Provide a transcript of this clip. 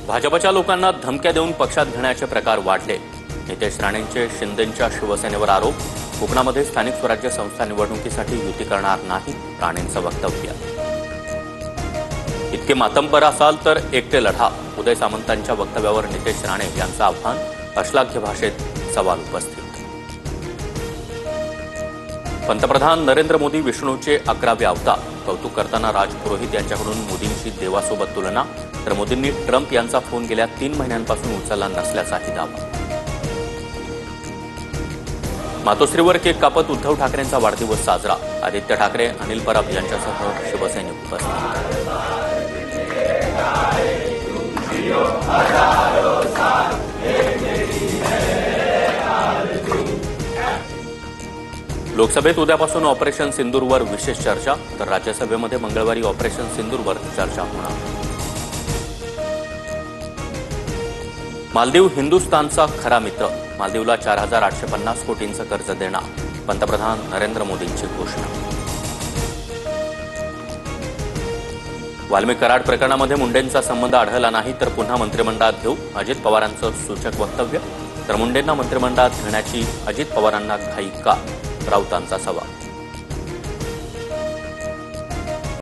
भाजपच्या लोकांना धमक्या देऊन पक्षात घेण्याचे प्रकार वाढले. नितेश राणेंचे शिंदेंच्या शिवसेनेवर आरोप. कोकणामध्ये स्थानिक स्वराज्य संस्था निवडणुकीसाठी युती करणार नाही, राणेंचं वक्तव्य. इतके मातंबर असाल तर एकटे लढा. उदय सामंतांच्या वक्तव्यावर नितेश राणे यांचं आव्हान. अश्लाघ्य भाषेत सवाल उपस्थित. पंतप्रधान नरेंद्र मोदी विष्णूचे 11वे अवतार. कौतुक करताना राज पुरोहित यांच्याकडून मोदींची देवासोबत तुलना. तर मोदींनी ट्रम्प यांचा फोन गेल्या 3 महिन्यांपासून उचलला नसल्याचाही दावा. मातोश्रीवर केक कापत उद्धव ठाकरेंचा वाढदिवस साजरा. आदित्य ठाकरे, अनिल परब यांच्यासह शिवसैनिक उपस्थित. लोकसभेत उद्यापासून ऑपरेशन सिंदूरवर विशेष चर्चा. तर राज्यसभेमध्ये मंगळवारी ऑपरेशन सिंदूरवर चर्चा होणार. मालदीव हिंदुस्थानचा खरा मित्र. मालदीवला 4,850 कोटींचं कर्ज देणार. पंतप्रधान नरेंद्र मोदींची घोषणा. वाल्मिक कराड प्रकरणामध्ये मुंडेंचा संबंध आढळला नाही तर पुन्हा मंत्रिमंडळात घेऊ, अजित पवारांचं सूचक वक्तव्य. तर मुंडेंना मंत्रिमंडळात घेण्याची अजित पवारांना घाई का, राऊतांचा सवाल.